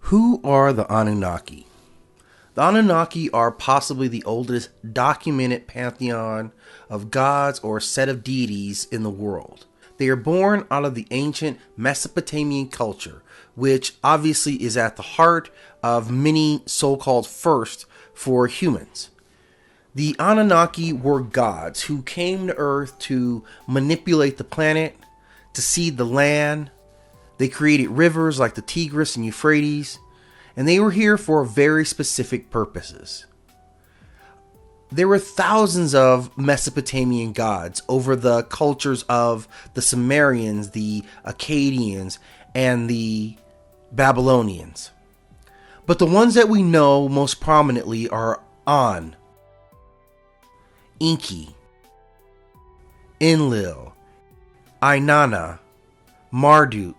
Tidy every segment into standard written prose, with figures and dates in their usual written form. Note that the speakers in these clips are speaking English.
Who are the Anunnaki? The Anunnaki are possibly the oldest documented pantheon of gods or set of deities in the world. They are born out of the ancient Mesopotamian culture, which obviously is at the heart of many so-called firsts for humans. The Anunnaki were gods who came to Earth to manipulate the planet, to seed the land. They created rivers like the Tigris and Euphrates, and they were here for very specific purposes. There were thousands of Mesopotamian gods over the cultures of the Sumerians, the Akkadians, and the Babylonians. But the ones that we know most prominently are Enki, Enlil, Inanna, Marduk,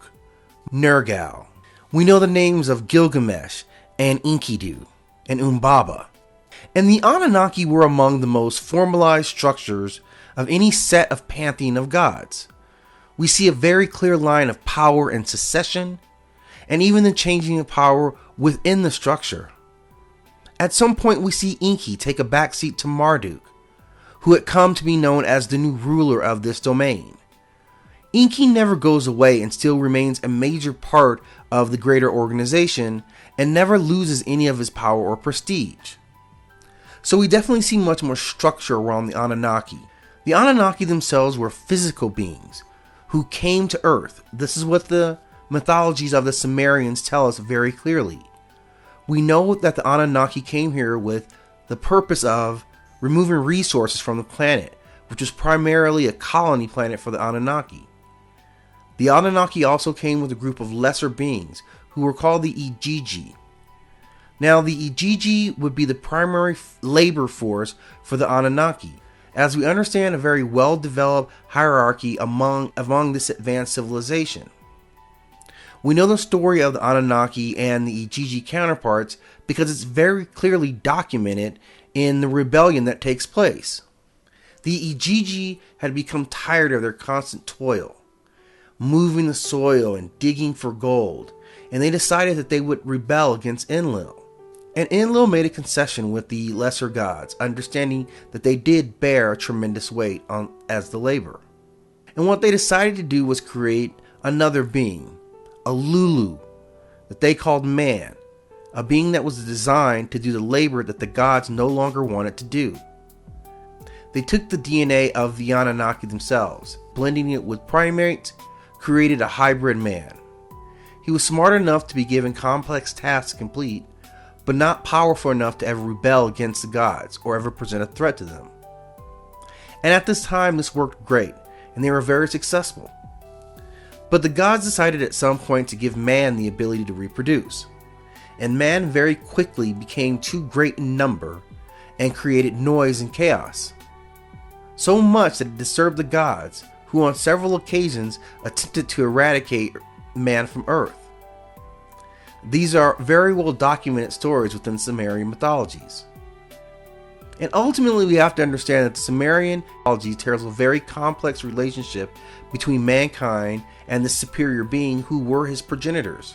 Nergal. We know the names of Gilgamesh and Enkidu and Umbaba. And the Anunnaki were among the most formalized structures of any set of pantheon of gods. We see a very clear line of power and succession, and even the changing of power within the structure. At some point we see Enki take a backseat to Marduk, who had come to be known as the new ruler of this domain. Enki never goes away and still remains a major part of the greater organization and never loses any of his power or prestige. So we definitely see much more structure around the Anunnaki. The Anunnaki themselves were physical beings who came to Earth. This is what the mythologies of the Sumerians tell us very clearly. We know that the Anunnaki came here with the purpose of removing resources from the planet, which was primarily a colony planet for the Anunnaki. The Anunnaki also came with a group of lesser beings who were called the Igigi. Now, the Igigi would be the primary labor force for the Anunnaki, as we understand a very well-developed hierarchy among this advanced civilization. We know the story of the Anunnaki and the Igigi counterparts because it's very clearly documented in the rebellion that takes place. The Igigi had become tired of their constant toil, moving the soil and digging for gold, and they decided that they would rebel against Enlil. And Enlil made a concession with the lesser gods, understanding that they did bear a tremendous weight as the labor. And what they decided to do was create another being, a Lulu, that they called man, a being that was designed to do the labor that the gods no longer wanted to do. They took the DNA of the Anunnaki themselves, blending it with primates, created a hybrid man. He was smart enough to be given complex tasks to complete, but not powerful enough to ever rebel against the gods or ever present a threat to them. And at this time this worked great, and they were very successful. But the gods decided at some point to give man the ability to reproduce, and man very quickly became too great in number and created noise and chaos. So much that it disturbed the gods, who on several occasions attempted to eradicate man from Earth. These are very well documented stories within Sumerian mythologies. And ultimately we have to understand that the Sumerian mythology tells a very complex relationship between mankind and the superior being who were his progenitors.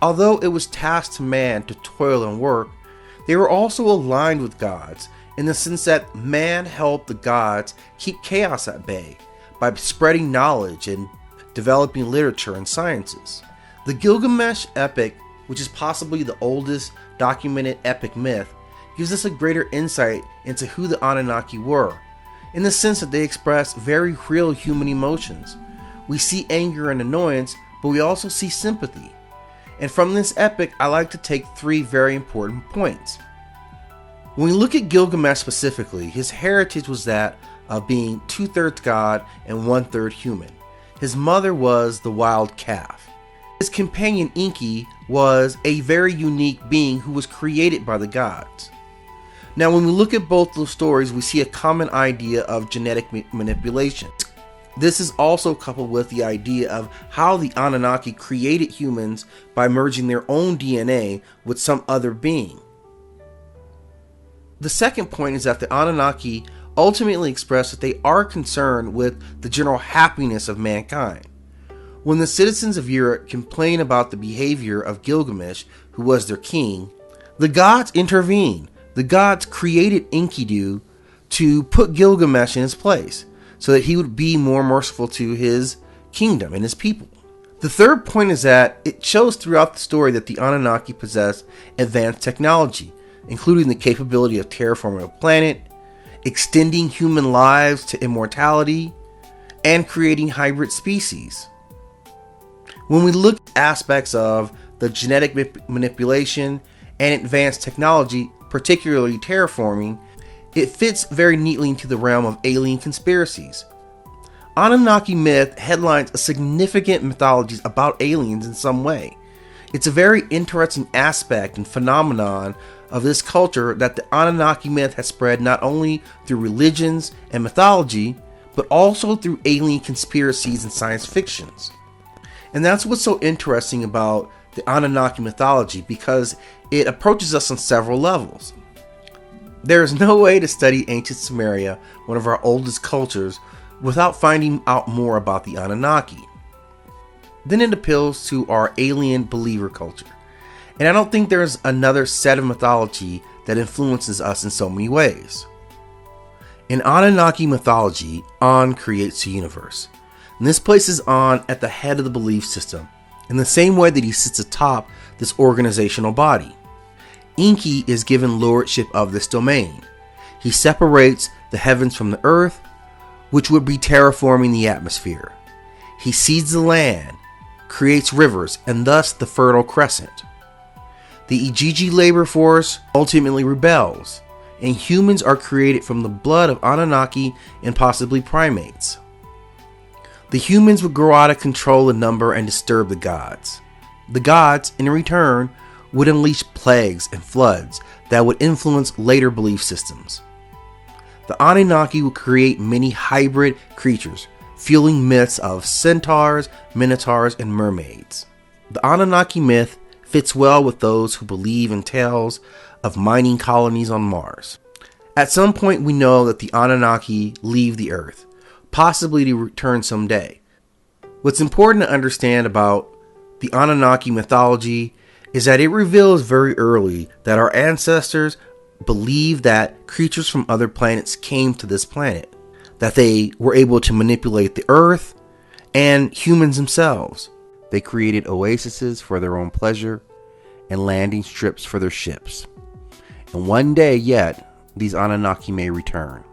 Although it was tasked to man to toil and work, they were also aligned with gods in the sense that man helped the gods keep chaos at bay by spreading knowledge and developing literature and sciences. The Gilgamesh epic, which is possibly the oldest documented epic myth, gives us a greater insight into who the Anunnaki were, in the sense that they express very real human emotions. We see anger and annoyance, but we also see sympathy. And from this epic, I like to take three very important points. When we look at Gilgamesh specifically, his heritage was that of being 2/3 god and 1/3 human. His mother was the wild calf. His companion Enki was a very unique being who was created by the gods. Now when we look at both those stories, we see a common idea of genetic manipulation. This is also coupled with the idea of how the Anunnaki created humans by merging their own DNA with some other being. The second point is that the Anunnaki ultimately express that they are concerned with the general happiness of mankind. When the citizens of Europe complain about the behavior of Gilgamesh, who was their king, the gods intervene. The gods created Enkidu to put Gilgamesh in his place, so that he would be more merciful to his kingdom and his people. The third point is that it shows throughout the story that the Anunnaki possess advanced technology, including the capability of terraforming a planet, extending human lives to immortality, and creating hybrid species. When we look at aspects of the genetic manipulation and advanced technology, particularly terraforming, it fits very neatly into the realm of alien conspiracies. Anunnaki myth headlines a significant mythologies about aliens in some way. It's a very interesting aspect and phenomenon of this culture that the Anunnaki myth has spread not only through religions and mythology, but also through alien conspiracies and science fictions. And that's what's so interesting about the Anunnaki mythology, because it approaches us on several levels. There is no way to study ancient Sumeria, one of our oldest cultures, without finding out more about the Anunnaki. Then it appeals to our alien believer culture. And I don't think there's another set of mythology that influences us in so many ways. In Anunnaki mythology, An creates the universe. And this places An at the head of the belief system, in the same way that he sits atop this organizational body. Enki is given lordship of this domain. He separates the heavens from the earth, which would be terraforming the atmosphere. He seeds the land, creates rivers, and thus the Fertile Crescent. The Igigi labor force ultimately rebels, and humans are created from the blood of Anunnaki and possibly primates. The humans would grow out of control in number and disturb the gods. The gods, in return, would unleash plagues and floods that would influence later belief systems. The Anunnaki would create many hybrid creatures, fueling myths of centaurs, minotaurs, and mermaids. The Anunnaki myth fits well with those who believe in tales of mining colonies on Mars. At some point, we know that the Anunnaki leave the Earth, possibly to return someday. What's important to understand about the Anunnaki mythology is that it reveals very early that our ancestors believed that creatures from other planets came to this planet, that they were able to manipulate the Earth and humans themselves. They created oases for their own pleasure and landing strips for their ships. And one day yet, these Anunnaki may return.